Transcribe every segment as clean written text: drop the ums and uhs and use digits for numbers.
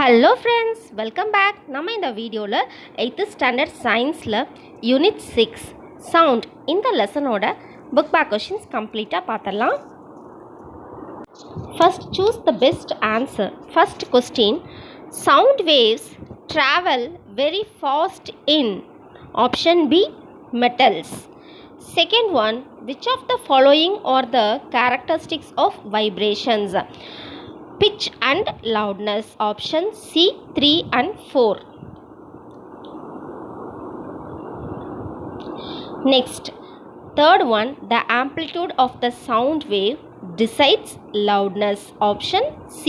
Hello friends, welcome back. நம்ம இந்த வீடியோவில் 8th ஸ்டாண்டர்ட் சயின்ஸில் யூனிட் 6 சவுண்ட் இந்த லெசனோட புக் பேக் கொஷின்ஸ் கம்ப்ளீட்டாக பார்த்துடலாம். First choose the best answer. First question, sound waves travel very fast in option B metals. Second one, which of the following are the characteristics of vibrations? Pitch and loudness. Option C 3 and 4. Next, third one, the amplitude of the sound wave decides loudness. Option C.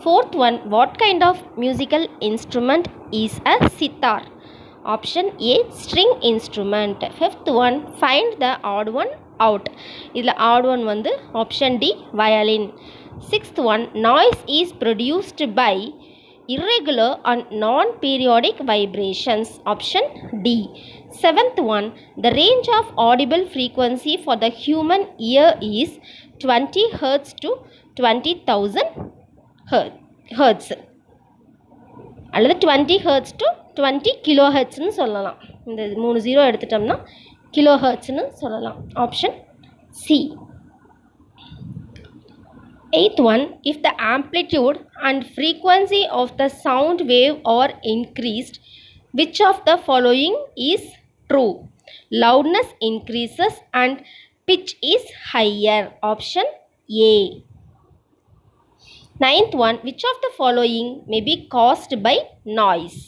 Fourth one, what kind of musical instrument is a sitar? Option A, string instrument. Fifth one, find the odd one out. இதில் odd one வந்து option D, violin. Sixth one, noise is produced by irregular and non-periodic vibrations. Option D. Seventh one, the range of audible frequency for the human ear is 20 Hz to 20,000 Hz. அல்லது 20 Hz to 20 கிலோஹெர்ட்ஸ்னு சொல்லலாம். இந்த 3 0 எடுத்துட்டோம்னா கிலோஹெர்ட்ஸ்னு சொல்லலாம். Option C. Eighth one, if the amplitude and frequency of the sound wave are increased, which of the following is true? Loudness increases and pitch is higher. Option A. Ninth one, which of the following may be caused by noise?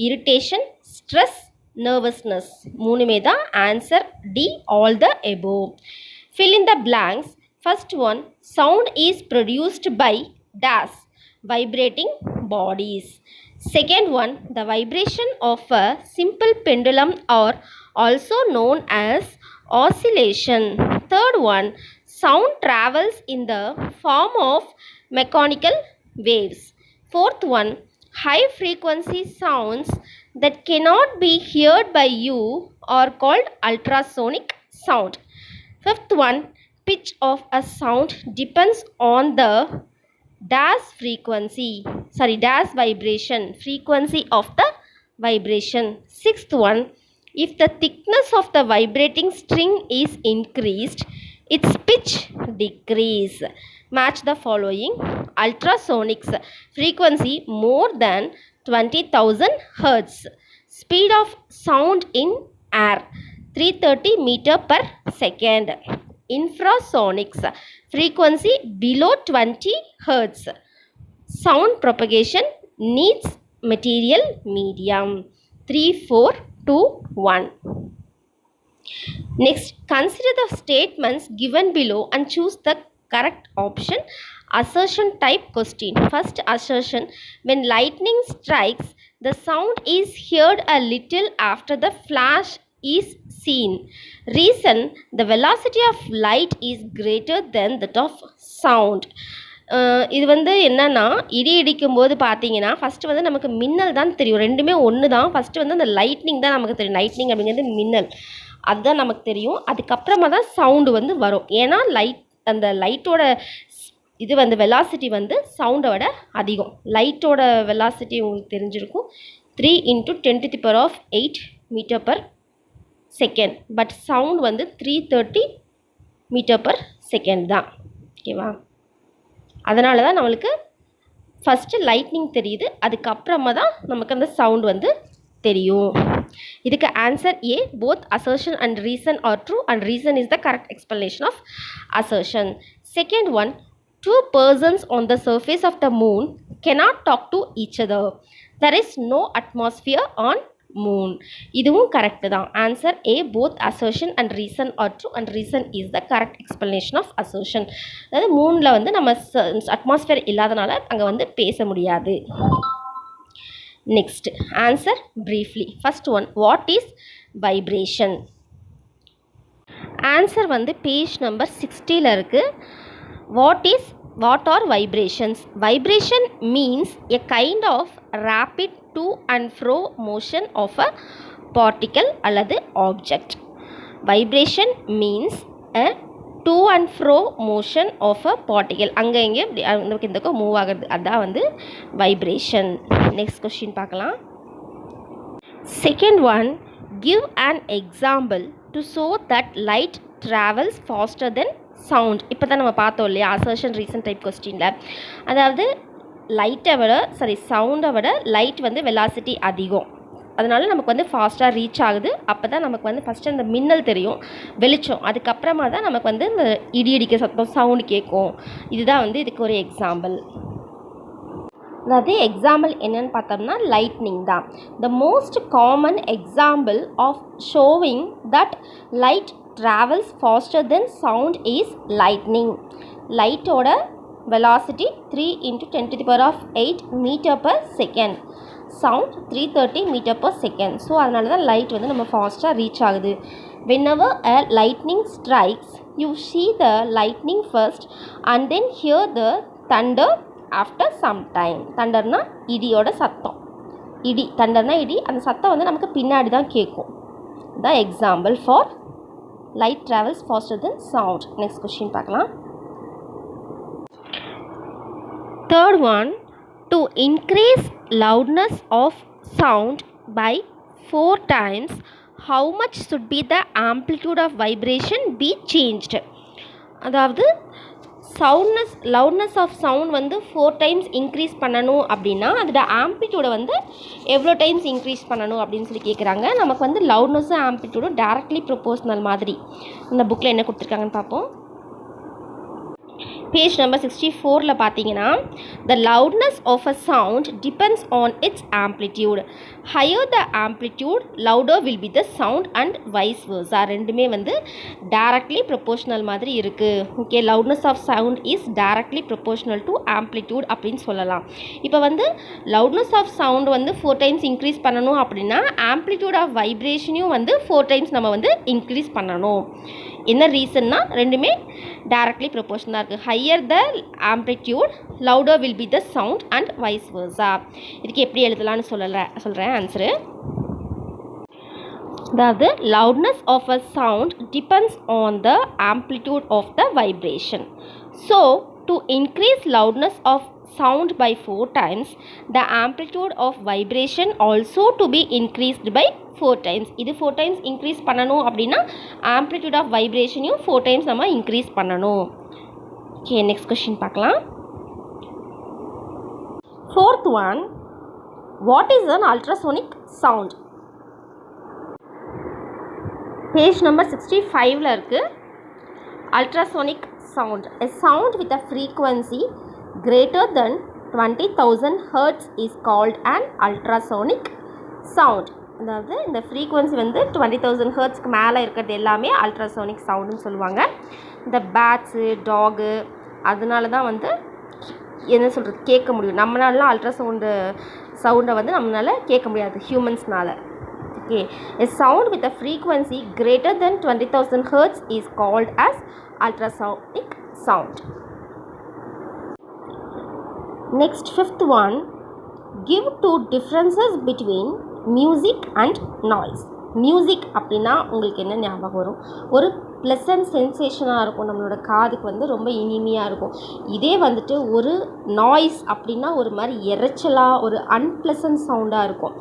Irritation, stress, nervousness. மூணுமே தான் answer D, all the above. Fill in the blanks. First one, sound is produced by dash, vibrating bodies. Second one, the vibration of a simple pendulum are also known as oscillation. Third one, sound travels in the form of mechanical waves. Fourth one, high frequency sounds that cannot be heard by you are called ultrasonic sound. Fifth one, pitch of a sound depends on the dash vibration frequency of the vibration. Sixth one, if the thickness of the vibrating string is increased, its pitch decrease. Match the following. Ultrasonics, frequency more than 20,000 Hz. Speed of sound in air 330 meter per second. Infrasonics, frequency below 20 Hz. Sound propagation needs material medium. 3, 4, 2, 1. Next, consider the statements given below and choose the correct option. Assertion type question. First assertion, when lightning strikes, the sound is heard a little after the flash is seen. Reason, the velocity of light is greater than that of sound. இது வந்து என்னன்னா, இடி இடிக்கும் போது பார்த்தீங்கன்னா first வந்து நமக்கு மின்னல் தான் தெரியும். ரெண்டுமே ஒன்று தான். ஃபஸ்ட்டு வந்து அந்த லைட்னிங் தான் நமக்கு தெரியும். லைட்னிங் அப்படிங்கிறது மின்னல், அதுதான் நமக்கு தெரியும். அதுக்கப்புறமா தான் சவுண்டு வந்து வரும். ஏன்னா அந்த லைட்டோட இது வந்து வெலாசிட்டி வந்து சவுண்டோட அதிகம். லைட்டோட வெலாசிட்டி உங்களுக்கு தெரிஞ்சிருக்கும், 3 × 10⁸ metre per second. But sound வந்து 330 மீட்டர் பர் செகண்ட் தான். ஓகேவா? அதனால தான் நம்மளுக்கு ஃபஸ்ட்டு லைட்னிங் தெரியுது, அதுக்கப்புறமா தான் நமக்கு அந்த சவுண்ட் வந்து தெரியும். இதுக்கு answer A, both assertion and reason are true and reason is the correct explanation of assertion. Second one, 2 persons on the surface of the moon cannot talk to each other. There is no atmosphere on moon. இதுவும் correct தான். Answer A, both assertion and reason are true and reason is the correct explanation of assertion. அதாவது மூணில் வந்து நம்ம atmosphere இல்லாதனால அங்கே வந்து பேச முடியாது. Next answer briefly. First one, what is vibration? Answer வந்து பேஜ் நம்பர் 60ல் இருக்குது. What are vibrations? Vibration means a kind of rapid to and fro motion of a particle அல்லது object. Vibration means a to and fro motion of a particle. அங்கே இங்கே இப்படி இந்த move ஆகிறது அதான் வந்து வைப்ரேஷன். நெக்ஸ்ட் கொஸ்டின் பார்க்கலாம். Second one, give an example to show that light travels faster than sound. இப்போ தான் நம்ம பார்த்தோம் இல்லையா assertion reason type கொஸ்டினில். அதாவது சவுண்டை விட லைட் வந்து வெலாசிட்டி அதிகம், அதனால நமக்கு வந்து ஃபாஸ்ட்டாக ரீச் ஆகுது. அப்போ தான் நமக்கு வந்து ஃபஸ்ட்டு அந்த மின்னல் தெரியும், வெளிச்சம், அதுக்கப்புறமா தான் நமக்கு வந்து இந்த இடி இடிக்க சத்தம் சவுண்டு கேட்கும். இதுதான் வந்து இதுக்கு ஒரு எக்ஸாம்பிள். அதாவது எக்ஸாம்பிள் என்னன்னு பார்த்தோம்னா லைட்னிங் தான். The most common example of showing that light travels faster then sound is lightning. லைட்டோட velocity 3 × 10⁸ metre per second, sound 330 meter per second. So அதனால தான் லைட் வந்து நம்ம ஃபாஸ்ட்டாக ரீச் ஆகுது. whenever a lightning strikes you see the lightning first and then hear the thunder after some time. தண்டர்னா இடியோட சத்தம், தண்டர்னா இடி, அந்த சத்தம் வந்து நமக்கு பின்னாடி தான் கேட்கும். The example for light travels faster then sound. Next question பார்க்கலாம். Third one, to increase loudness of sound by 4 times how much should be the amplitude of vibration be changed. அதாவது loudness of sound வந்து 4 times increase பண்ணணும் அப்படின்னா அதோட ஆம்ப்ளிடியூடை வந்து எவ்வளோ times increase பண்ணணும் அப்படின்னு சொல்லி கேட்குறாங்க. நமக்கு வந்து லவுட்னஸும் ஆம்ப்ளிடியூடும் டைரக்ட்லி ப்ரொபோஷனல் மாதிரி இந்த புக்கில் என்ன கொடுத்துருக்காங்கன்னு பார்ப்போம். பேஜ் நம்பர் 64ல் பார்த்தீங்கன்னா the loudness of a sound depends on its amplitude. higher the amplitude louder will be the sound and vice versa. ரெண்டுமே வந்து directly proportional மாதிரி இருக்குது. Okay, loudness of sound is directly proportional to amplitude அப்படின்னு சொல்லலாம். இப்போ வந்து loudness of sound வந்து 4 times increase பண்ணணும் அப்படின்னா amplitude of vibrationயும் வந்து 4 times நம்ம வந்து இன்க்ரீஸ் பண்ணணும். என்ன ரீசன்னா ரெண்டுமே டைரக்ட்லி ப்ரொபோஷனாக இருக்குது. Higher the amplitude louder will be the sound and vice versa. இதுக்கு எப்படி எழுதலான்னு சொல்கிறேன் ஆன்சரு. அதாவது loudness of a sound depends on the amplitude of the vibration. So to increase loudness of sound by 4 times the amplitude of vibration also to be increased by 4 times. இது 4 times increase பண்ணணும் அப்படின்னா amplitude of vibration யும் 4 times நம்ம increase பண்ணணும். Okay, next question பார்க்கலாம். Fourth one, what is an ultrasonic sound? Page number 65ல இருக்கு. Ultrasonic sound, a sound with a frequency greater than 20,000 Hz is called an ultrasonic sound. அதாவது இந்த frequency வந்து 20,000 ஹர்ட்ஸ்க்கு மேலே இருக்கிறது எல்லாமே அல்ட்ராசோனிக் சவுண்டுன்னு சொல்லுவாங்க. இந்த பேட்ஸு டாகு அதனால தான் வந்து என்ன சொல்கிறது கேட்க முடியும். நம்மளாலாம் சவுண்டை வந்து நம்மளால் கேட்க முடியாது ஹியூமன்ஸ்னால். Okay, a sound with a frequency greater than 20,000 Hz is called as ultrasonic sound. Next, fifth one, give 2 differences between music and noise. Music அப்படின்னா உங்களுக்கு என்ன ஞாபகம் வரும்? ஒரு ப்ளசன்ட் சென்சேஷனாக இருக்கும், நம்மளோட காதுக்கு வந்து ரொம்ப இனிமையாக இருக்கும். இதே வந்துட்டு ஒரு நாய்ஸ் அப்படின்னா ஒரு மாதிரி இறைச்சலாக ஒரு அன்ப்ளசன்ட் சவுண்டாக இருக்கும்.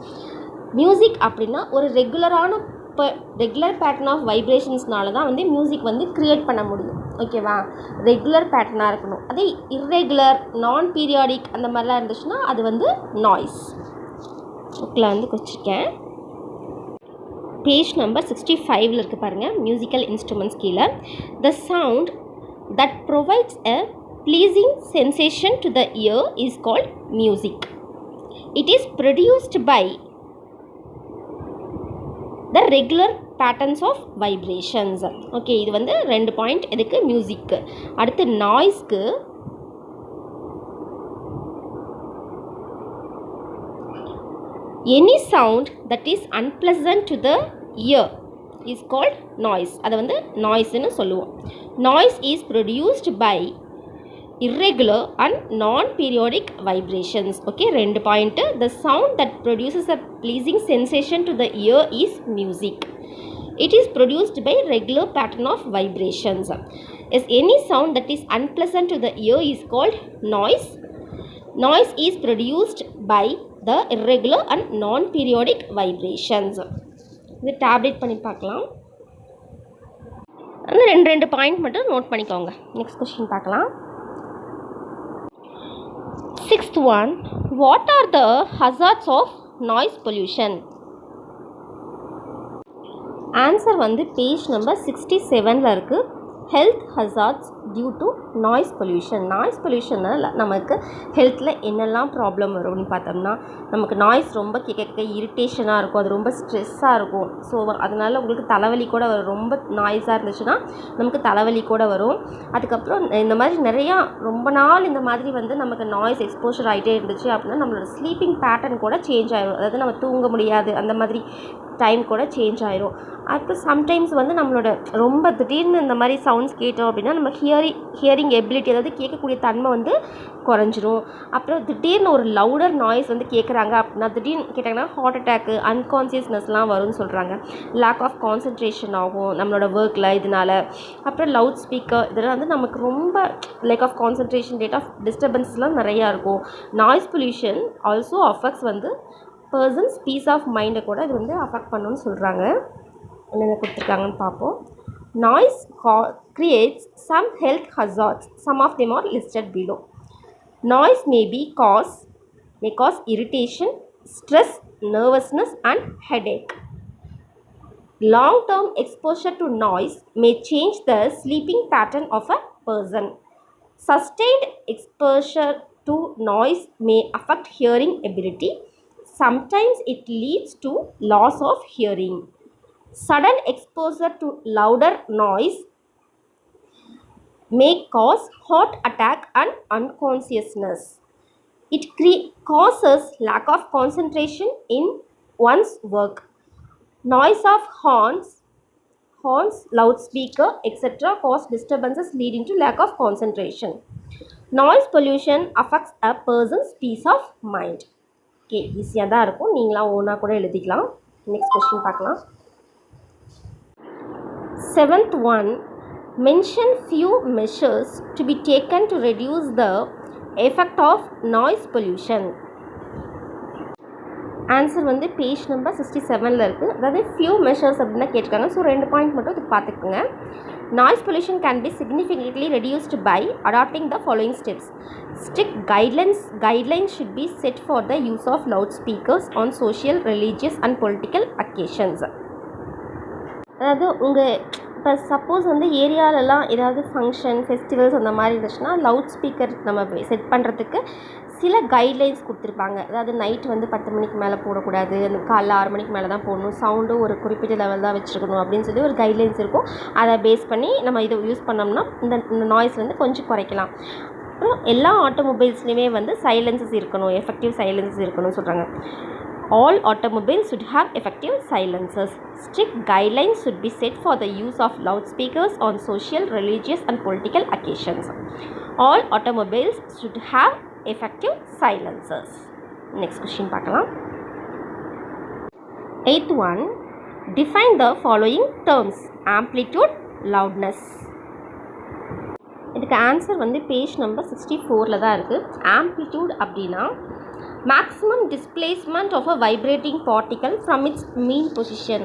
மியூசிக் அப்படின்னா ஒரு ரெகுலர் பேட்டர்ன் ஆஃப் வைப்ரேஷன்ஸ்னால தான் வந்து மியூசிக் வந்து க்ரியேட் பண்ண முடியும். ஓகேவா, ரெகுலர் பேட்டர்னாக இருக்கணும். அதே இர்ரெகுலர் நான் பீரியாடிக் அந்த மாதிரிலாம் இருந்துச்சுன்னா அது வந்து நாய்ஸ். புக்கில் வந்து வச்சுருக்கேன். பேஜ் நம்பர் 65ல் இருக்குது பாருங்கள். மியூசிக்கல் இன்ஸ்ட்ருமெண்ட்ஸ் கீழே the sound that provides a pleasing sensation to the ear is called music. It is produced by the regular patterns of vibrations. Okay, இது வந்து 2 பாயிண்ட் இதுக்கு மியூசிக்கு. அடுத்து நாய்ஸ்க்கு any sound that is unpleasant to the ear is called noise. அதை வந்து நாய்ஸ்ன்னு சொல்லுவோம். Noise is produced by irregular and non-periodic vibrations. Okay, 2 point. The sound that produces a pleasing sensation to the ear is music. It is produced by regular pattern of vibrations. Is any sound that is unpleasant to the ear is called noise. Noise is produced by the irregular and non-periodic vibrations. இது tablet பண்ணி பார்க்கலாம். அந்த ரெண்டு point மட்டும் note பண்ணிக்கோங்க. Next question பார்க்கலாம். Sixth one, what are the hazards of noise pollution? Answer வந்து page number 67ல் இருக்குது. Health hazards due to noise pollution. Noise பொல்யூஷனால் நமக்கு ஹெல்த்தில் என்னெல்லாம் ப்ராப்ளம் வரும்னு பார்த்தோம்னா, நமக்கு நாய்ஸ் ரொம்ப கேட்க இரிட்டேஷனாக இருக்கும், அது ரொம்ப ஸ்ட்ரெஸ்ஸாக இருக்கும். ஸோ அதனால் உங்களுக்கு தலைவலி கூட வரும். ரொம்ப நாய்ஸாக இருந்துச்சுன்னா நமக்கு தலைவலி கூட வரும். அதுக்கப்புறம் இந்த மாதிரி நிறையா ரொம்ப நாள் இந்த மாதிரி வந்து நமக்கு நாய்ஸ் எக்ஸ்போஷர் ஆகிட்டே இருந்துச்சு அப்படின்னா நம்மளோட ஸ்லீப்பிங் பேட்டர்ன் கூட சேஞ்ச் ஆகிடும். அதாவது நம்ம தூங்க முடியாது, அந்த மாதிரி டைம் கூட சேஞ்ச் ஆயிரும். அப்புறம் சம்டைம்ஸ் வந்து நம்மளோட ரொம்ப திடீர்னு இந்த மாதிரி சவுண்ட்ஸ் கேட்டோம் அப்படின்னா நம்ம ஹியரிங் எபிலிட்டி, அதாவது கேட்கக்கூடிய தன்மை வந்து குறைஞ்சிரும். அப்புறம் திடீர்னு ஒரு லவுடர் நாய்ஸ் வந்து கேட்குறாங்க அப்படின்னா, திடீர்னு கேட்டாங்கன்னா ஹார்ட் அட்டாக்கு, அன்கான்சியஸ்னஸ்லாம் வரும்னு சொல்கிறாங்க. லேக் ஆஃப் கான்சன்ட்ரேஷன் ஆகும் நம்மளோட ஒர்க்கில் இதனால். அப்புறம் லவுட் ஸ்பீக்கர் இதெல்லாம் வந்து நமக்கு ரொம்ப lack of concentration, rate of டிஸ்டர்பன்ஸ்லாம் நிறையா இருக்கும். நாய்ஸ் பொல்யூஷன் ஆல்சோ அஃபெக்ட்ஸ் வந்து பர்சன்ஸ் பீஸ் ஆஃப் மைண்டை கூட இது வந்து அஃபெக்ட் பண்ணணும்னு சொல்கிறாங்க. என்னென்ன கொடுத்துருக்காங்கன்னு பார்ப்போம். Noise creates some health hazards. Some of them are listed below. Noise may cause irritation, stress, nervousness and headache. Long-term exposure to noise may change the sleeping pattern of a person. Sustained exposure to noise may affect hearing ability. Sometimes it leads to loss of hearing. Sudden exposure to louder noise may cause heart attack and unconsciousness. It causes lack of concentration in one's work. Noise of horns, loudspeaker, etc. cause disturbances leading to lack of concentration. Noise pollution affects a person's peace of mind. Okay, ஈஸியாக தான் இருக்கும், நீங்களாம் ஓனாக கூட எழுதிக்கலாம். Next question பார்க்கலாம். 7th one, mention few measures to be taken to reduce the effect of noise pollution. Answer வந்து page number 67ல் இருக்குது. அதாவது ஃபியூ மெஷர்ஸ் அப்படின்னு தான் கேட்டிருக்காங்க. ஸோ 2 பாயிண்ட் மட்டும் இது பார்த்துக்குங்க. Noise pollution can be significantly reduced by adopting the following steps. Strict guidelines should be set for the use of loudspeakers on social, religious and political occasions. அதாவது உங்கள் இப்போ suppose வந்து ஏரியாலெலாம் ஏதாவது ஃபங்க்ஷன், ஃபெஸ்டிவல்ஸ் அந்த மாதிரி இருந்துச்சுன்னா லவுட் ஸ்பீக்கர் நம்ம set பண்ணுறதுக்கு சில கைட்லைன்ஸ் கொடுத்துருப்பாங்க. அதாவது நைட் வந்து 10 மணிக்கு மேலே போடக்கூடாது, அந்த காலைல 6 மணிக்கு மேலே தான் போடணும், சவுண்டும் ஒரு குறிப்பிட்ட லெவல் தான் வச்சுருக்கணும் அப்படின்னு சொல்லி ஒரு கைட்லைன்ஸ் இருக்கும். அதை பேஸ் பண்ணி நம்ம இதை யூஸ் பண்ணோம்னா இந்த நாய்ஸ் வந்து கொஞ்சம் குறைக்கலாம். அப்புறம் எல்லா ஆட்டோமொபைல்ஸ்லேயுமே வந்து சைலன்சஸ் இருக்கணும், எஃபெக்டிவ் சைலன்சஸ் இருக்கணும்னு சொல்கிறாங்க. All automobiles should have effective silencers. Strict guidelines should be set for the use of loudspeakers on social, religious and political occasions. All automobiles should have effective silencers. Next question பார்க்கலாம். 8th one, define the following terms: amplitude, loudness. இதுக்கு answer வந்து page number 64ல் தான் இருக்குது. Amplitude அப்படின்னா maximum displacement of a vibrating particle from its mean position.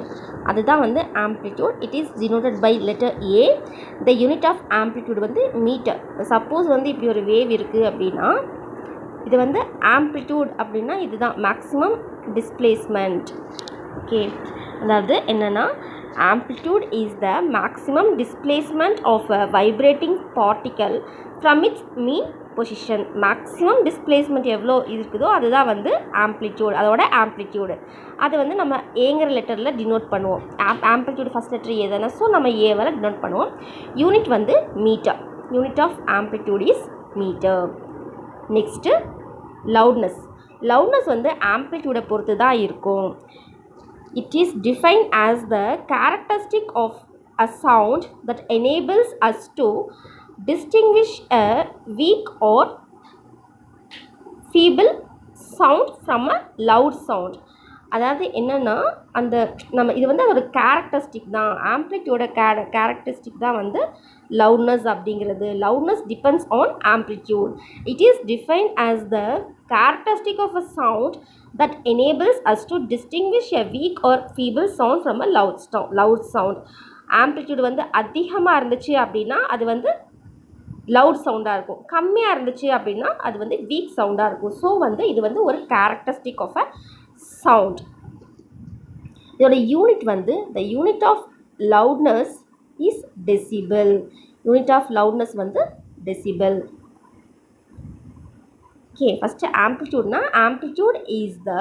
அதுதான் வந்து amplitude. It is denoted by letter A. The unit of amplitude வந்து meter. Suppose வந்து இப்படி ஒரு வேவ் இருக்குது அப்படின்னா இது வந்து amplitude அப்படின்னா இதுதான் மேக்ஸிமம் டிஸ்பிளேஸ்மெண்ட். ஓகே, அதாவது என்னென்னா amplitude is the maximum displacement of a vibrating particle from its mean position. Maximum displacement எவ்வளோ இருக்குதோ அதுதான் வந்து ஆம்ப்ளிடியூட், அதோட ஆம்ப்ளிடியூடு. அது வந்து நம்ம ஏங்கிற லெட்டரில் டினோட் பண்ணுவோம். ஆம்ப்ளிடியூட் ஃபஸ்ட் லெட்டர் ஏ தானே, ஸோ நம்ம ஏவால் டினோட் பண்ணுவோம். யூனிட் வந்து metre. Unit of amplitude is metre. Next loudness. Loudness வந்து ஆம்ப்ளிடியூடை பொறுத்து தான் இருக்கும். It is defined as the characteristic of a sound that enables us to distinguish a weak or feeble sound from a loud sound. அதாவது என்னென்னா அந்த நம்ம இது வந்து ஒரு கேரக்டரிஸ்டிக் தான், ஆம்ப்ளிடியூட கேரக்டரிஸ்டிக் தான் வந்து லவுட்னஸ் அப்படிங்கிறது. Loudness depends on amplitude. It is defined as the characteristic of a sound that enables us to distinguish a weak or feeble sound from a loud sound. Amplitude வந்து அதிகமாக இருந்துச்சு அப்படின்னா அது வந்து லவுட் சவுண்டாக இருக்கும், கம்மியாக இருந்துச்சு அப்படின்னா அது வந்து வீக் சவுண்டாக இருக்கும். ஸோ வந்து இது வந்து ஒரு கேரக்டரிஸ்டிக் ஆஃப் அ சவுண்ட். இதோட யூனிட் வந்து the unit of loudness is decibel. Unit of loudness வந்து டெசிபல். ஓகே, ஃபஸ்ட்டு ஆம்ப்ளிடியூட்னா amplitude is the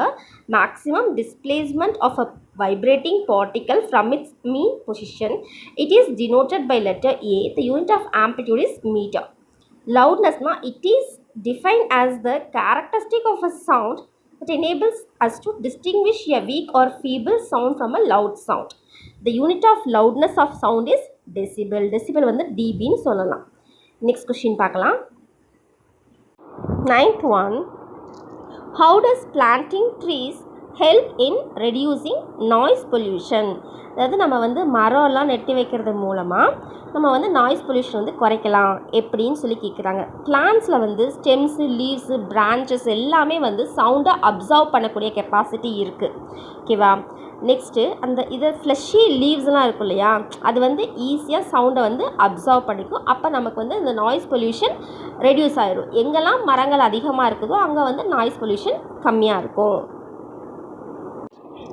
maximum displacement of a vibrating particle from its mean position. It is denoted by letter A. The unit of amplitude is meter. Loudness na it is defined as the characteristic of a sound that enables us to distinguish a weak or feeble sound from a loud sound. The unit of loudness of sound is decibel. Decibel வந்து dB ன்னு சொல்லலாம். Next question பார்க்கலாம். Ninth one, how does planting trees help in reducing noise pollution? அதாவது நம்ம வந்து மரம்லாம் நெட்டி வைக்கிறது மூலமாக நம்ம வந்து நாய்ஸ் பொல்யூஷன் வந்து குறைக்கலாம் எப்படின்னு சொல்லி கேட்குறாங்க. பிளான்ஸில் வந்து ஸ்டெம்ஸு, லீவ்ஸு, பிரான்ச்சஸ் எல்லாமே வந்து சவுண்டை அப்சர்வ் பண்ணக்கூடிய கெப்பாசிட்டி இருக்குது. ஓகேவா? நெக்ஸ்ட்டு அந்த இதை ஃப்ளஷி லீவ்ஸ்லாம் இருக்கும் இல்லையா, அது வந்து ஈஸியாக சவுண்டை வந்து அப்சர்வ் பண்ணிக்கும். அப்போ நமக்கு வந்து இந்த நாய்ஸ் பொல்யூஷன் ரெடியூஸ் ஆகிடும். எங்கெல்லாம் மரங்கள் அதிகமாக இருக்குதோ அங்கே வந்து நாய்ஸ் பொல்யூஷன் கம்மியாக இருக்கும்.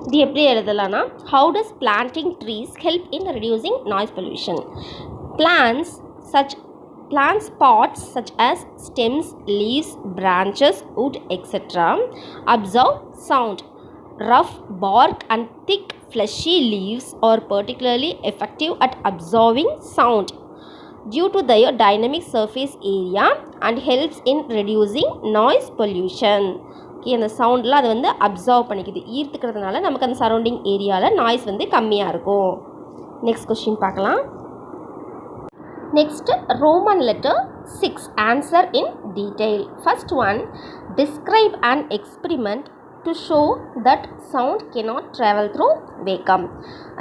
இது எப்படி எழுதலாம்னா, how does planting trees help in reducing noise pollution? Plants parts such as stems, leaves, branches, wood, etc. absorb sound. Rough bark and thick fleshy leaves are particularly effective at absorbing sound due to their dynamic surface area and helps in reducing noise pollution. அந்த சவுண்டில் அது வந்து observe பண்ணிக்குது, ஈர்த்துக்கிறதுனால நமக்கு அந்த surrounding ஏரியாவில் noise வந்து கம்மியாக இருக்கும். Next question பார்க்கலாம். Next Roman letter 6 answer in detail. First one, describe and experiment to show that sound cannot travel through vacuum.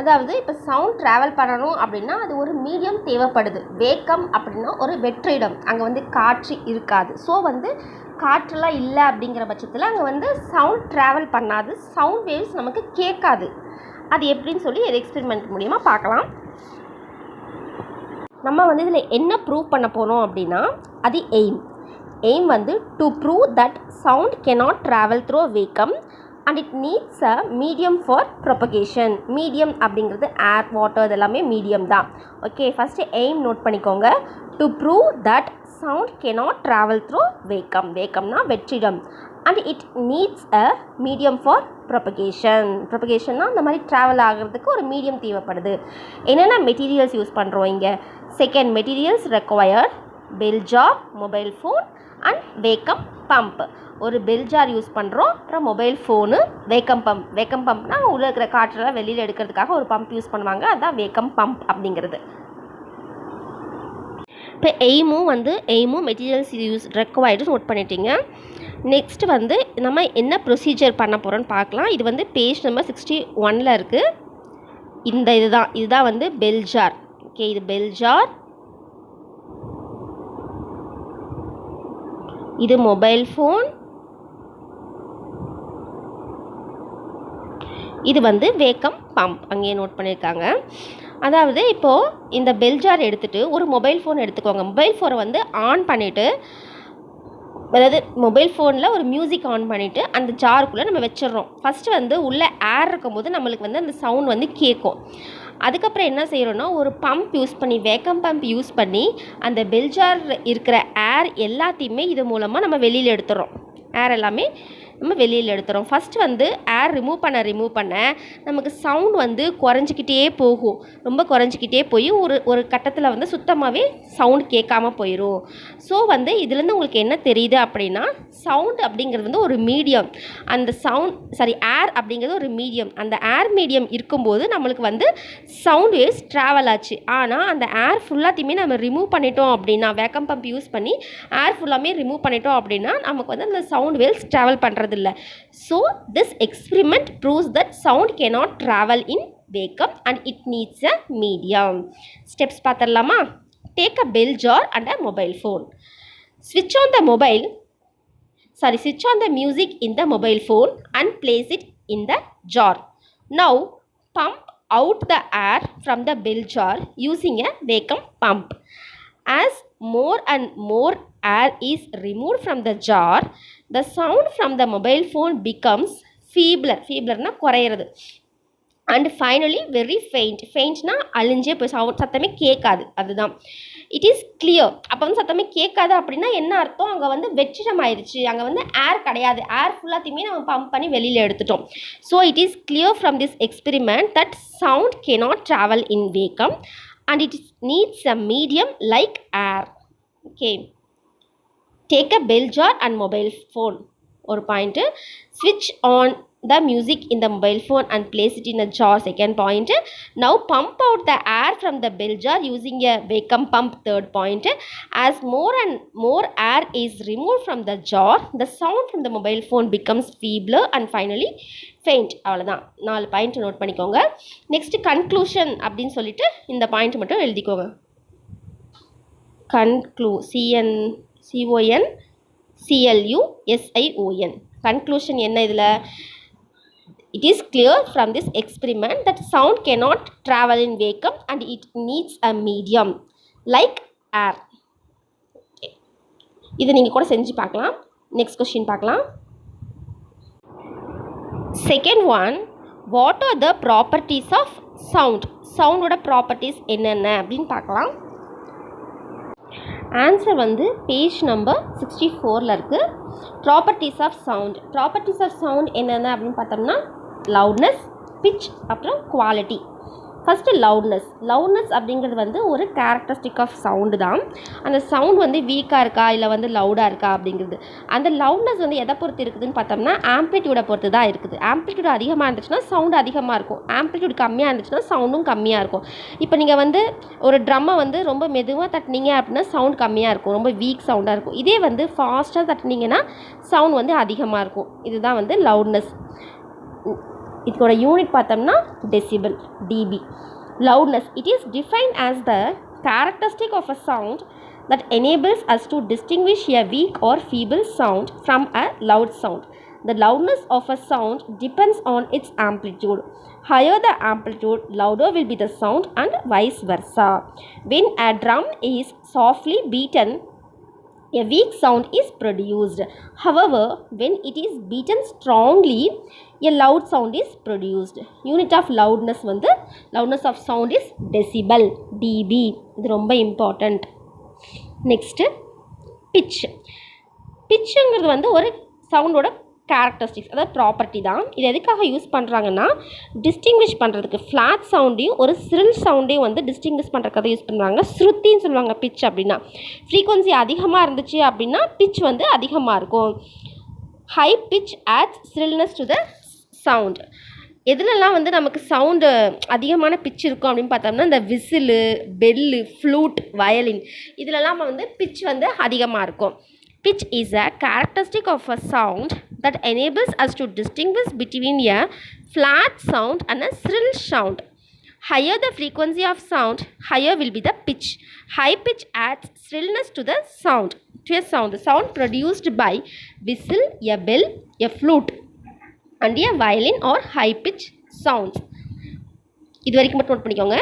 அதாவது இப்போ சவுண்ட் ட்ராவல் பண்ணணும் அப்படின்னா அது ஒரு மீடியம் தேவைப்படுது. வேக்கம் அப்படின்னா ஒரு வெற்றிடம், அங்கே வந்து காற்று இருக்காது. ஸோ வந்து காற்றெல்லாம் இல்லை அப்படிங்கிற பட்சத்தில் அங்கே வந்து சவுண்ட் ட்ராவல் பண்ணாது, சவுண்ட் வேவ்ஸ் நமக்கு கேட்காது. அது எப்படின்னு சொல்லி இது எக்ஸ்பெரிமெண்ட் மூலியமாக பார்க்கலாம். நம்ம வந்து இதில் என்ன ப்ரூவ் பண்ண போகிறோம் அப்படின்னா அது எய்ம் வந்து to prove that sound cannot travel through vacuum and it needs a medium for propagation. Medium அப்படிங்கிறது ஏர், வாட்டர், இது எல்லாமே மீடியம் தான். ஓகே, ஃபஸ்ட்டு எய்ம் நோட் பண்ணிக்கோங்க. To prove that sound cannot travel through vacuum. வேக்கம்னா வெற்றிடம். And it needs a medium for ப்ரொபகேஷன்னா அந்த மாதிரி ட்ராவல் ஆகிறதுக்கு ஒரு மீடியம் தேவைப்படுது. என்னென்ன மெட்டீரியல்ஸ் யூஸ் பண்ணுறோம் இங்கே? Second, materials required bell jar, mobile phone and vacuum pump. ஒரு பெல் ஜார் யூஸ் பண்ணுறோம், அப்புறம் மொபைல் ஃபோனு, வேக்கம் பம்ப்னா உள்ளே இருக்கிற காற்றெல்லாம் வெளியில் எடுக்கிறதுக்காக ஒரு பம்ப் யூஸ் பண்ணுவாங்க, அதுதான் வேக்கம் பம்ப் அப்படிங்கிறது. இப்போ எய்மும் மெட்டீரியல்ஸ் யூஸ் ரெக்வயர்டு நோட் பண்ணிட்டீங்க. நெக்ஸ்ட் வந்து நம்ம என்ன ப்ரொசீஜர் பண்ண போகிறோன்னு பார்க்கலாம். இது வந்து பேஜ் நம்பர் 61 இருக்குது. இதுதான் வந்து பெல் ஜார். ஓகே, இது பெல் ஜார், இது மொபைல் ஃபோன், இது வந்து வேக்கம் பம்ப் அங்கேயே நோட் பண்ணியிருக்காங்க. அதாவது இப்போது இந்த பெல் ஜார் எடுத்துகிட்டு ஒரு மொபைல் ஃபோன் எடுத்துக்கோங்க. மொபைல் ஃபோனை வந்து ஆன் பண்ணிவிட்டு, அதாவது மொபைல் ஃபோனில் ஒரு மியூசிக் ஆன் பண்ணிவிட்டு அந்த ஜாருக்குள்ளே நம்ம வச்சிடுறோம். ஃபஸ்ட்டு வந்து உள்ளே ஏர் இருக்கும்போது நம்மளுக்கு வந்து அந்த சவுண்ட் வந்து கேட்கும். அதுக்கப்புறம் என்ன செய்கிறோன்னா ஒரு பம்ப் யூஸ் பண்ணி, வேக்கம் பம்ப் யூஸ் பண்ணி அந்த பெல் ஜார் இருக்கிற ஏர் எல்லாத்தையுமே இது மூலமாக நம்ம வெளியில் எடுத்துடுறோம். ஏர் எல்லாமே நம்ம வெளியில் எடுத்துகிறோம். ஃபஸ்ட்டு வந்து ஏர் ரிமூவ் பண்ண நமக்கு சவுண்ட் வந்து குறைஞ்சிக்கிட்டே போகும். ரொம்ப குறைஞ்சிக்கிட்டே போய் ஒரு கட்டத்தில் வந்து சுத்தமாகவே சவுண்ட் கேட்காம போயிடும். ஸோ வந்து இதுலேருந்து உங்களுக்கு என்ன தெரியுது அப்படின்னா, சவுண்ட் அப்படிங்கிறது வந்து ஒரு மீடியம். அந்த ஏர் அப்படிங்கிறது ஒரு மீடியம். அந்த ஏர் மீடியம் இருக்கும்போது நம்மளுக்கு வந்து சவுண்ட் வேவ்ஸ் ட்ராவல் ஆச்சு. ஆனால் அந்த ஏர் ஃபுல்லாத்தையுமே நம்ம ரிமூவ் பண்ணிட்டோம் அப்படின்னா, வேக்கம் பம்ப் யூஸ் பண்ணி ஏர் ஃபுல்லாமே ரிமூவ் பண்ணிட்டோம் அப்படின்னா நமக்கு வந்து அந்த சவுண்ட் வேவ்ஸ் ட்ராவல் பண்ணுறது இல்லை. So this experiment proves that sound cannot travel in vacuum and it needs a medium. Steps பார்த்துடலாமா? Take a bell jar and a mobile phone. Switch on the music in the mobile phone and place it in the jar. Now pump out the air from the bell jar using a vacuum pump. As more and more air is removed from the jar, the sound from the mobile phone becomes feebler na குறையிறது, and finally very faintனா அழிஞ்சே போய் சத்தமே கேட்காது. அதுதான் it is clear. அப்போ வந்து சத்தமே கேட்காது அப்படின்னா என்ன அர்த்தம்? அங்கே வந்து வெற்றிடம் ஆயிடுச்சு, அங்கே வந்து ஏர் கிடையாது, ஏர் ஃபுல்லாத்தையுமே நம்ம பம்ப் பண்ணி வெளியில் எடுத்துட்டோம். So it is clear from this experiment that sound cannot travel in vacuum and it needs a medium like air. Okay, take a bell jar and mobile phone. ஒரு point. Switch on the music in the mobile phone and place it in a jar. Second point. Now pump out the air from the bell jar using a vacuum pump. Third point. As more and more air is removed from the jar, the sound from the mobile phone becomes feebler and finally faint. அவ்வளோதான். 4 point note பண்ணிக்கோங்க. Next conclusion அப்படின்னு சொல்லிட்டு இந்த point மட்டும் எழுதிக்கோங்க. CONCLUSION. Conclusion என்ன இதில்? It is clear from this experiment that sound cannot travel in vacuum and it needs a medium like air. இதை நீங்கள் கூட செஞ்சு பார்க்கலாம். நெக்ஸ்ட் கொஸ்டின் பார்க்கலாம். Second one, what are the properties of sound? சவுண்டோட properties என்னென்ன அப்படின்னு பார்க்கலாம். ஆன்சர் வந்து பேஜ் நம்பர் 64 இருக்குது. ப்ராப்பர்ட்டிஸ் ஆஃப் சவுண்ட் என்னென்ன அப்படின்னு பார்த்தோம்னா லவுட்னஸ், பிச், அப்புறம் குவாலிட்டி. ஃபஸ்ட்டு லவுட்னஸ் அப்படிங்கிறது வந்து ஒரு கேரக்டரிஸ்டிக் ஆஃப் சவுண்டு தான். அந்த சவுண்ட் வந்து வீக்காக இருக்கா இல்லை வந்து லவுடாக இருக்கா அப்படிங்கிறது. அந்த லவுட்னஸ் வந்து எதை பொறுத்து இருக்குதுன்னு பார்த்தோம்னா ஆம்ப்ளிடியூடை பொறுத்து தான் இருக்குது. ஆம்ப்ளிடியூட் அதிகமாக இருந்துச்சுன்னா சவுண்டு அதிகமாக இருக்கும், ஆம்ப்ளிடியூட் கம்மியாக இருந்துச்சுன்னா சவுண்டும் கம்மியாக இருக்கும். இப்போ நீங்கள் வந்து ஒரு ட்ரம்மை வந்து ரொம்ப மெதுவாக தட்டினீங்க அப்படின்னா சவுண்ட் கம்மியாக இருக்கும், ரொம்ப வீக் சவுண்டாக இருக்கும். இதே வந்து ஃபாஸ்ட்டாக தட்டினீங்கன்னா சவுண்ட் வந்து அதிகமாக இருக்கும். இதுதான் வந்து லவுட்னஸ். இதோட யூனிட் பார்த்தோம்னா decibel, dB. Loudness, it is defined as the characteristic of a sound that enables us to distinguish a weak or feeble sound from a loud sound. The loudness of a sound depends on its amplitude. Higher the amplitude, louder will be the sound and vice versa. When a drum is softly beaten, a weak sound is produced. However, when it is beaten strongly, a loud sound is produced. Unit of loudness வந்து loudness of sound is decibel, dB. இது ரொம்ப important. Next பிச்சுங்கிறது வந்து ஒரு சவுண்டோட characteristics, அதாவது property தான். இது எதுக்காக use பண்ணுறாங்கன்னா டிஸ்டிங்விஷ் பண்ணுறதுக்கு. ஃப்ளாட் சவுண்டையும் ஒரு ஸ்ரில் சவுண்டையும் வந்து டிஸ்டிங்விஷ் பண்ணுறதுக்காக யூஸ் பண்ணுறாங்க. ஸ்ருத்தின்னு சொல்லுவாங்க பிச் அப்படின்னா. ஃப்ரீக்வன்சி அதிகமாக இருந்துச்சு அப்படின்னா பிச் வந்து அதிகமாக இருக்கும். High pitch adds shrillness to the sound. எதுலெல்லாம் வந்து நமக்கு சவுண்டு அதிகமான பிச் இருக்கும் அப்படின்னு பார்த்தோம்னா இந்த விசிலு, பெல்லு, ஃப்ளூட், வயலின், இதிலெல்லாம் வந்து பிச் வந்து அதிகமாக இருக்கும். Pitch is a characteristic of a sound that enables us to distinguish between a flat sound and a shrill sound. Higher the frequency of sound, higher will be the pitch. High pitch adds shrillness to the sound. The sound produced by whistle, a bell, a flute, and a violin or high pitch sounds. இது வரைக்கும் மட்டும் note பண்ணிக்கோங்க.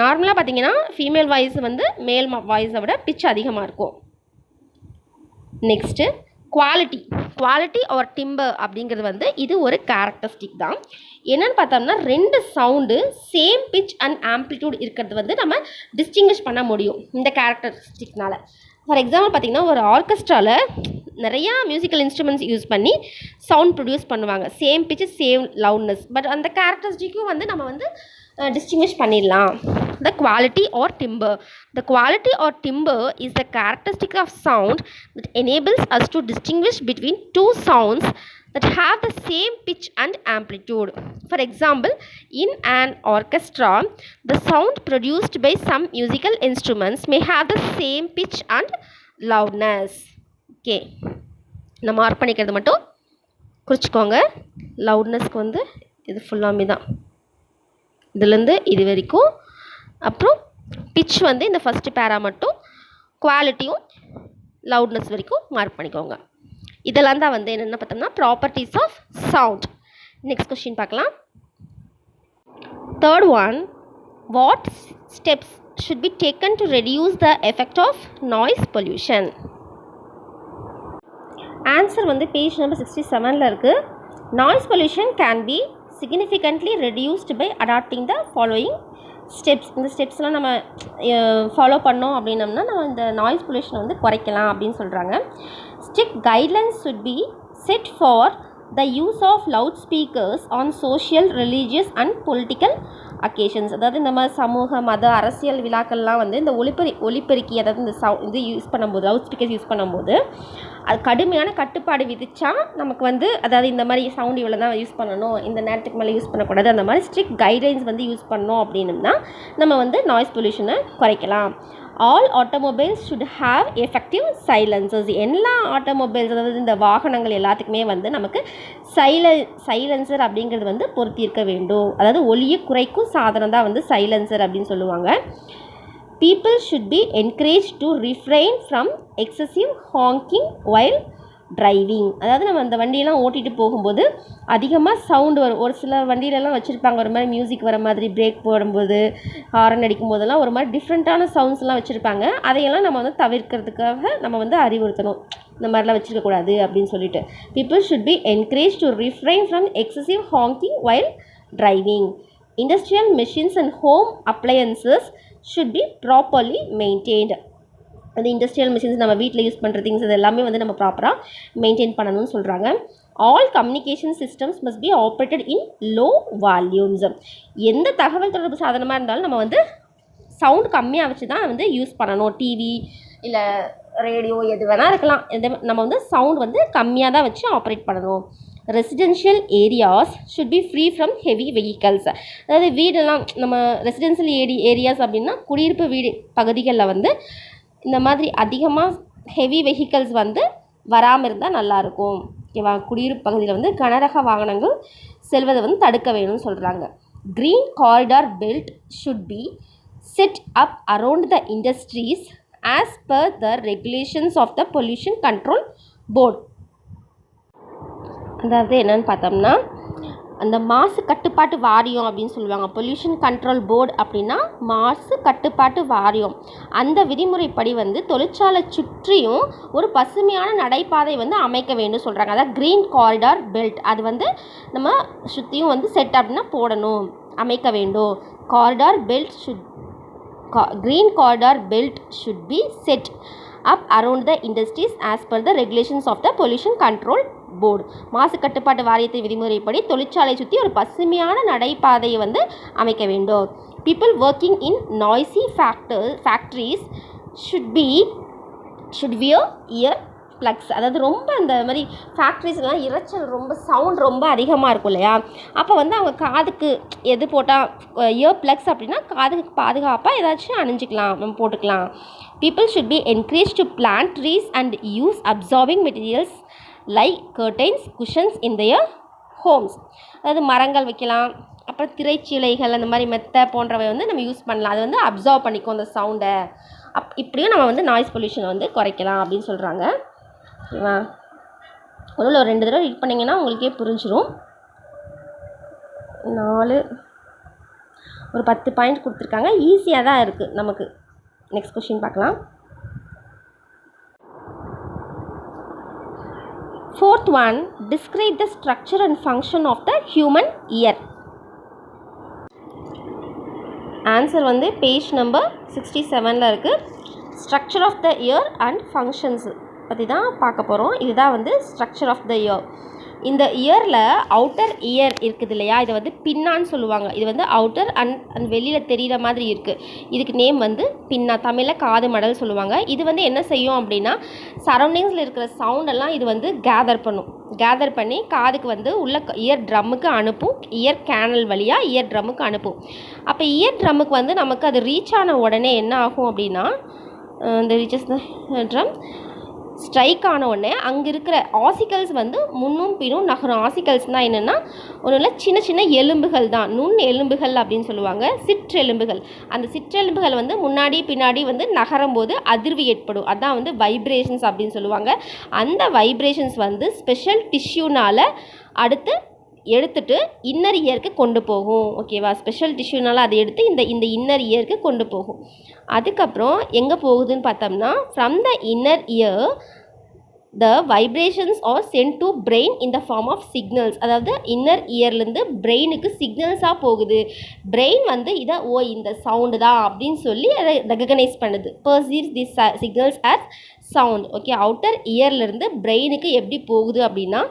நார்மலாக பார்த்தீங்கன்னா female voice வந்து மேல் வாய்ஸை விட பிச் அதிகமாக இருக்கும். நெக்ஸ்ட்டு குவாலிட்டி ஆர் டிம்பர் அப்படிங்கிறது வந்து இது ஒரு கேரக்டரிஸ்டிக் தான். என்னென்னு பார்த்தோம்னா ரெண்டு sound same pitch and amplitude இருக்கிறது வந்து நம்ம டிஸ்டிங்விஷ் பண்ண முடியும் இந்த கேரக்டரிஸ்டிக்னால. ஃபார் எக்ஸாம்பிள் பார்த்திங்கன்னா ஒரு ஆர்கெஸ்ட்ராவில் நிறையா மியூசிக்கல் இன்ஸ்ட்ருமெண்ட்ஸ் யூஸ் பண்ணி சவுண்ட் ப்ரொடியூஸ் பண்ணுவாங்க. சேம் பிச்சு சேம் லவுட்னஸ், பட் அந்த கேரக்டரிஸ்டிக்கும் வந்து நம்ம வந்து distinguish பண்ணிடலாம். The quality or timbre. The quality or timbre is the characteristic of sound that enables us to distinguish between two sounds that have the same pitch and amplitude. For example, in an orchestra, the sound produced by some musical instruments may have the same pitch and loudness. Okay, நம்ம mark பண்ணிக்கிறது மட்டும் குறிச்சிக்கோங்க. லவுட்னஸ்க்கு வந்து இது ஃபுல்லாமே தான், இதுலேருந்து இது வரைக்கும். அப்புறம் பிட்ச் வந்து இந்த ஃபஸ்ட்டு பேரா மட்டும், குவாலிட்டியும் லவுட்னஸ் வரைக்கும் மார்க் பண்ணிக்கோங்க. இதெல்லாம் தான் வந்து என்னென்ன பார்த்தோம்னா properties of sound. Next question பார்க்கலாம். Third one, what steps should be taken to reduce the effect of noise pollution? Answer வந்து பேஜ் நம்பர் 67ல் இருக்குது. Noise pollution can be significantly reduced by adopting the following steps. இந்த ஸ்டெப்ஸ்லாம் நம்ம follow பண்ணோம் அப்படின்னம்னா நம்ம இந்த நாய்ஸ் பொல்யூஷனை வந்து குறைக்கலாம் அப்படின்னு சொல்கிறாங்க. Strict guidelines should be set for the use of loudspeakers on social, religious and political occasions. அதாவது இந்த மாதிரி சமூக, மத, அரசியல் விழாக்கள்லாம் வந்து இந்த ஒலிபெருக்கி அதாவது இந்த இது யூஸ் பண்ணும்போது, லவுட் ஸ்பீக்கர்ஸ் யூஸ் பண்ணும்போது அது கடுமையான கட்டுப்பாடு விதிச்சா நமக்கு வந்து அதாவது இந்த மாதிரி சவுண்ட் இவ்வளோ தான் யூஸ் பண்ணணும், இந்த நேரத்துக்கு மேலே யூஸ் பண்ணக்கூடாது, அந்த மாதிரி ஸ்ட்ரிக்ட் கைட்லைன்ஸ் வந்து யூஸ் பண்ணோம் அப்படின்னா நம்ம வந்து நாய்ஸ் பொல்யூஷனை குறைக்கலாம். All automobiles should have effective silencers. எல்லா ஆட்டோமொபைல்ஸ் அதாவது இந்த வாகனங்கள் எல்லாத்துக்குமே வந்து நமக்கு சைலன்சர் அப்படிங்கிறது வந்து பொருத்தியிருக்க வேண்டும். அதாவது ஒலியை குறைக்கும் சாதனம் தான் வந்து சைலன்சர் அப்படின்னு சொல்லுவாங்க. People should be encouraged to refrain from excessive honking while driving. அதாவது நம்ம அந்த வண்டியெல்லாம் ஓட்டிகிட்டு போகும்போது அதிகமாக சவுண்டு வரும். ஒரு சில வண்டியிலலாம் வச்சுருப்பாங்க ஒரு மாதிரி மியூசிக் வர மாதிரி, பிரேக் போடும்போது, ஹாரன் அடிக்கும் போதெல்லாம் ஒரு மாதிரி டிஃப்ரெண்ட்டான சவுண்ட்ஸ்லாம் வச்சுருப்பாங்க. அதையெல்லாம் நம்ம வந்து தவிர்க்கிறதுக்காக நம்ம வந்து அறிவுறுத்தணும், இந்த மாதிரிலாம் வச்சுருக்கக்கூடாது அப்படின்னு சொல்லிட்டு. People should be encouraged to refrain from excessive honking while driving. Industrial machines and home appliances should be properly maintained. அந்த இண்டஸ்ட்ரியல் மிஷின்ஸ் நம்ம வீட்டில் யூஸ் பண்ணுற திங்ஸ் இது எல்லாமே வந்து நம்ம ப்ராப்பராக மெயின்டைன் பண்ணணும்னு சொல்கிறாங்க. All communication systems must be operated in low volumes. எந்த தகவல் தொடர்பு சாதனமாக இருந்தாலும் நம்ம வந்து சவுண்ட் கம்மியாக வச்சு தான் வந்து யூஸ் பண்ணணும். டிவி இல்லை ரேடியோ எது வேணால் இருக்கலாம், நம்ம வந்து சவுண்ட் வந்து கம்மியாக தான் வச்சு ஆப்ரேட் பண்ணணும். Residential areas should be free from heavy vehicles. அதாவது வீடெல்லாம் நம்ம ரெசிடென்ஷியல் ஏரியாஸ் அப்படின்னா குடியிருப்பு வீடு பகுதிகளில் வந்து இந்த மாதிரி அதிகமாக ஹெவி வெஹிக்கல்ஸ் வந்து வராமல் இருந்தால் நல்லாயிருக்கும். ஓகேவா? குடியிருப்பு பகுதியில் வந்து கனரக வாகனங்கள் செல்வதை வந்து தடுக்க வேணும்னு சொல்கிறாங்க. Green corridor belt should be set up around the industries as per the regulations of the pollution control board. அதாவது என்னென்னு பார்த்தோம்னா அந்த மாசு கட்டுப்பாட்டு வாரியம் அப்படின்னு சொல்லுவாங்க. பொல்யூஷன் கண்ட்ரோல் போர்டு அப்படின்னா மாசு கட்டுப்பாட்டு வாரியம். அந்த விதிமுறைப்படி வந்து தொழிற்சாலை சுற்றியும் ஒரு பசுமையான நடைபாதை வந்து அமைக்க வேண்டும் சொல்கிறாங்க. அதாவது க்ரீன் காரிடார் பெல்ட் அது வந்து நம்ம சுற்றியும் வந்து செட் அப்படின்னா போடணும், அமைக்க வேண்டும். Corridor belt green corridor belt should be set up around the industries as per the regulations of the pollution control board. மாசு கட்டுப்பாட்டு வாரியத்தின் விதிமுறைப்படி தொழிற்சாலை சுற்றி ஒரு பசுமையான நடைபாதையை வந்து அமைக்க வேண்டும். People working in noisy factories should wear ear plugs. அதாவது ரொம்ப அந்த மாதிரி ஃபேக்ட்ரிஸ்லாம் இரைச்சல் ரொம்ப சவுண்ட் ரொம்ப அதிகமாக இருக்கும் இல்லையா, அப்போ வந்து அவங்க காதுக்கு எது போட்டால் இயர் ப்ளக்ஸ் அப்படின்னா காதுக்கு பாதுகாப்பாக ஏதாச்சும் அணிஞ்சிக்கலாம், நம்ம போட்டுக்கலாம். People should be encouraged to plant trees and use absorbing materials like curtains, cushions in their homes. அதாவது மரங்கள் வைக்கலாம், அப்புறம் திரைச்சீலைகள் அந்த மாதிரி மெத்தை போன்றவை வந்து நம்ம யூஸ் பண்ணலாம். அது வந்து அப்சார்ப் பண்ணிக்கும் அந்த சவுண்டை. இப்படியும் நம்ம வந்து நாய்ஸ் பொல்யூஷனை வந்து குறைக்கலாம் அப்படின்னு சொல்கிறாங்க. ஓகேவா? ஒரு 2 தடவை ரீட் பண்ணிங்கன்னா உங்களுக்கே புரிஞ்சிடும். 4 ஒரு 10 பாயிண்ட் கொடுத்துருக்காங்க, ஈஸியாக தான் இருக்குது நமக்கு. நெக்ஸ்ட் கொஸ்டின் பார்க்கலாம். 4th one, describe the structure and function of the human ear. Answer வந்து பேஜ் நம்பர் 67ல் இருக்குது. Structure of the ear and functions பற்றி தான் பார்க்க போகிறோம். இதுதான் வந்து ஸ்ட்ரக்சர் ஆஃப் த இயர். இந்த இயரில் அவுட்டர் இயர் இருக்குது இல்லையா, இதை வந்து பின்னான்னு சொல்லுவாங்க. இது வந்து அவுட்டர் அண்ட் வெளியில் தெரிகிற மாதிரி இருக்குது. இதுக்கு நேம் வந்து பின்னா, தமிழில் காது மடல் சொல்லுவாங்க. இது வந்து என்ன செய்யும் அப்படின்னா சரௌண்டிங்ஸில் இருக்கிற சவுண்டெல்லாம் இது வந்து கேதர் பண்ணி காதுக்கு வந்து உள்ள இயர் ட்ரம்முக்கு அனுப்பும். இயர் கேனல் வழியாக இயர் ட்ரம்முக்கு அனுப்பும். அப்போ இயர் ட்ரம்முக்கு வந்து நமக்கு அது ரீச் ஆன உடனே என்ன ஆகும் அப்படின்னா இந்த ரீச்சஸ் த ட்ரம் ஸ்ட்ரைக் ஆன உடனே அங்கே இருக்கிற ஆசிக்கல்ஸ் வந்து முன்னும் பின்னும் நகரும். ஆசிக்கல்ஸ்னால் என்னென்னா ஒன்றும் சின்ன சின்ன எலும்புகள் தான், நுண் எலும்புகள் அப்படின்னு சொல்லுவாங்க, சிற்றெலும்புகள். அந்த சிற்றெலும்புகள் வந்து முன்னாடி பின்னாடி வந்து நகரும் போது அதிர்வு ஏற்படும், அதான் வந்து வைப்ரேஷன்ஸ் அப்படின்னு சொல்லுவாங்க. அந்த வைப்ரேஷன்ஸ் வந்து ஸ்பெஷல் டிஷ்யூனால் அடுத்து எடுத்துட்டு இன்னர் இயருக்கு கொண்டு போகும். ஓகேவா, ஸ்பெஷல் டிஷ்யூனால் அதை எடுத்து இந்த இன்னர் இயருக்கு கொண்டு போகும். அதுக்கப்புறம் எங்கே போகுதுன்னு பார்த்தோம்னா from the inner ear the vibrations are sent to brain in the form of signals. அதாவது இன்னர் இயர்லேருந்து பிரெயினுக்கு சிக்னல்ஸாக போகுது. பிரெயின் வந்து இதை இந்த சவுண்டு தான் அப்படின்னு சொல்லி அதை ரெகக்னைஸ் பண்ணுது, perceives these signals as sound. Okay, outer இயர்லேருந்து பிரெயினுக்கு எப்படி போகுது அப்படின்னா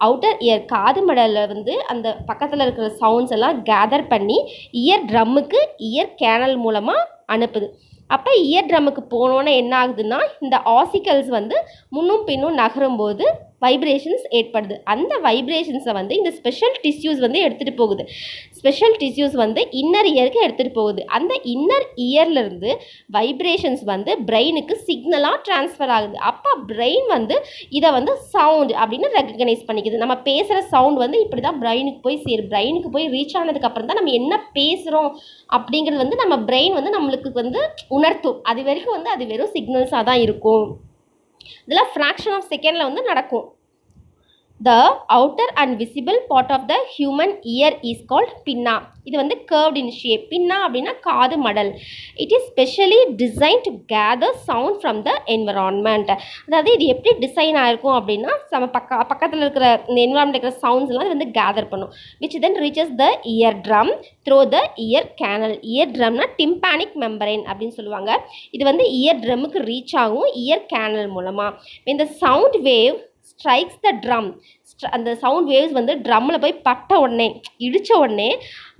அவுட்டர் இயர் காது மடலில் வந்து அந்த பக்கத்தில் இருக்கிற சவுண்ட்ஸ் எல்லாம் கேதர் பண்ணி இயர் ட்ரம்முக்கு இயர் கேனல் மூலமாக அனுப்புது. அப்போ இயர் ட்ரம்முக்கு போனோன்னே என்ன ஆகுதுன்னா இந்த ஆசிக்கல்ஸ் வந்து முன்னும் பின்னும் நகரும்போது வைப்ரேஷன்ஸ் ஏற்படுது. அந்த வைப்ரேஷன்ஸை வந்து இந்த ஸ்பெஷல் டிஷ்யூஸ் வந்து எடுத்துகிட்டு போகுது. ஸ்பெஷல் டிஷ்யூஸ் வந்து இன்னர் இயருக்கு எடுத்துகிட்டு போகுது. அந்த இன்னர் இயர்லேருந்து வைப்ரேஷன்ஸ் வந்து பிரெயினுக்கு சிக்னலாக ட்ரான்ஸ்ஃபர் ஆகுது. அப்போ பிரெயின் வந்து இதை வந்து சவுண்ட் அப்படின்னு ரெகக்னைஸ் பண்ணிக்குது. நம்ம பேசுகிற சவுண்ட் வந்து இப்படி தான் பிரெயினுக்கு போய் சேரும். பிரெயினுக்கு போய் ரீச் ஆனதுக்கப்புறம் தான் நம்ம என்ன பேசுகிறோம் அப்படிங்கிறது வந்து நம்ம பிரெயின் வந்து நம்மளுக்கு வந்து உணர்த்தும். அது வரைக்கும் வந்து அது வெறும் சிக்னல்ஸாக தான் இருக்கும். இதெல்லாம் ஃப்ராக்ஷன் ஆஃப் செகண்டில் வந்து நடக்கும். The outer and visible part of the human ear is called pinna. இது வந்து curved in shape. pinna அப்படின்னா காது மடல். It is specially designed to gather sound from the environment. அதாவது இது எப்படி டிசைன் ஆகிருக்கும் அப்படின்னா நம்ம பக்கத்தில் இருக்கிற இந்த என்விரான்மெண்ட் இருக்கிற சவுண்ட்ஸ் எல்லாம் வந்து கேதர் பண்ணும். which then reaches the ear drum through the ear canal. ear drumனா tympanic membrane அப்படின்னு சொல்லுவாங்க. இது வந்து இயர் ட்ரம்முக்கு ரீச் ஆகும் இயர் கேனல் மூலமாக. when the sound wave strikes the drum, அந்த சவுண்ட் வேவ்ஸ் வந்து ட்ரம்மில் போய் பட்ட உடனே இடித்த உடனே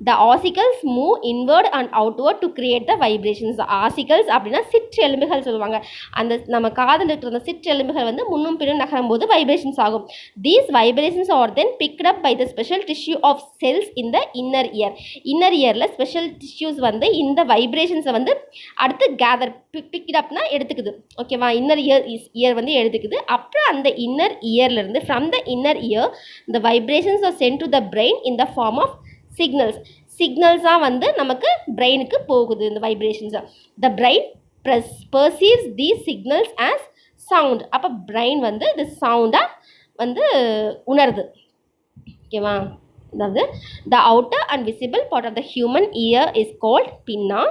the ossicles move inward and outward to create the vibrations. ossicles அப்படின்னா சிற்றெலும்புகள் சொல்லுவாங்க. அந்த நம்ம காதில் இருக்கிற அந்த சிற்றெலும்புகள் வந்து முன்னும் பின்னும் நகரும் போது வைப்ரேஷன்ஸ் ஆகும். these vibrations are then picked up by the special tissue of cells in the inner ear. Inner இயரில் ஸ்பெஷல் டிஷ்யூஸ் வந்து இந்த வைப்ரேஷன்ஸை வந்து அடுத்து கேதர் பிக்ட் அப்னா எடுத்துக்குது. ஓகேவா, இன்னர் இயர் வந்து எடுத்துக்குது. அப்புறம் அந்த இன்னர் இயர்லேருந்து from the inner ear the vibrations are sent to the brain in the form of signals. சிக்னல்ஸாக வந்து நமக்கு பிரெயினுக்கு போகுது இந்த வைப்ரேஷன்ஸை. the brain perceives these signals as sound. அப்போ பிரெயின் வந்து இது சவுண்டாக வந்து உணருது. ஓகேவா, அதாவது the outer and visible part of the human ear is called pinna,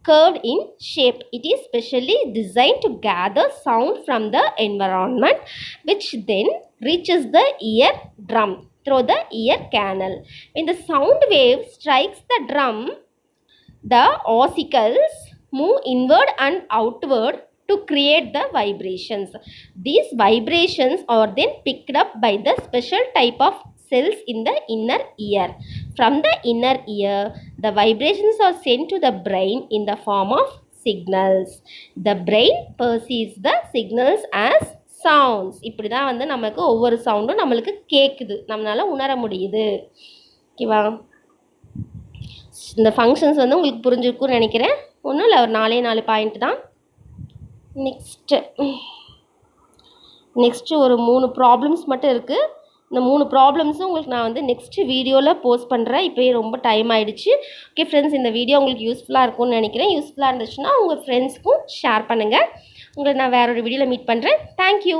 curved in shape. It is specially designed to gather sound from the environment, which then reaches the ear drum through the ear canal. When the sound wave strikes the drum, the ossicles move inward and outward to create the vibrations. These vibrations are then picked up by the special type of cells in the inner ear. From the inner ear, the vibrations are sent to the brain in the form of signals. The brain perceives the signals as sounds. இப்படி தான் வந்து நமக்கு ஒவ்வொரு சவுண்டும் நம்மளுக்கு கேட்குது, நம்மளால் உணர முடியுது. ஓகேவா, இந்த ஃபங்க்ஷன்ஸ் வந்து உங்களுக்கு புரிஞ்சிருக்கும்னு நினைக்கிறேன். ஒன்றும் இல்லை, ஒரு 4 பாயிண்ட் தான். நெக்ஸ்ட்டு ஒரு 3 ப்ராப்ளம்ஸ் மட்டும் இருக்குது. இந்த 3 ப்ராப்ளம்ஸும் உங்களுக்கு நான் வந்து நெக்ஸ்ட் வீடியோவில் போஸ்ட் பண்ணுறேன். இப்போயே ரொம்ப டைம் ஆகிடுச்சு. ஓகே ஃப்ரெண்ட்ஸ், இந்த வீடியோ உங்களுக்கு யூஸ்ஃபுல்லாக இருக்கும்னு நினைக்கிறேன். யூஸ்ஃபுல்லாக இருந்துச்சுன்னா உங்கள் ஃப்ரெண்ட்ஸ்க்கும் ஷேர் பண்ணுங்கள். உங்களை நான் வேறொரு வீடியோவில் மீட் பண்ணுறேன். தேங்க்யூ.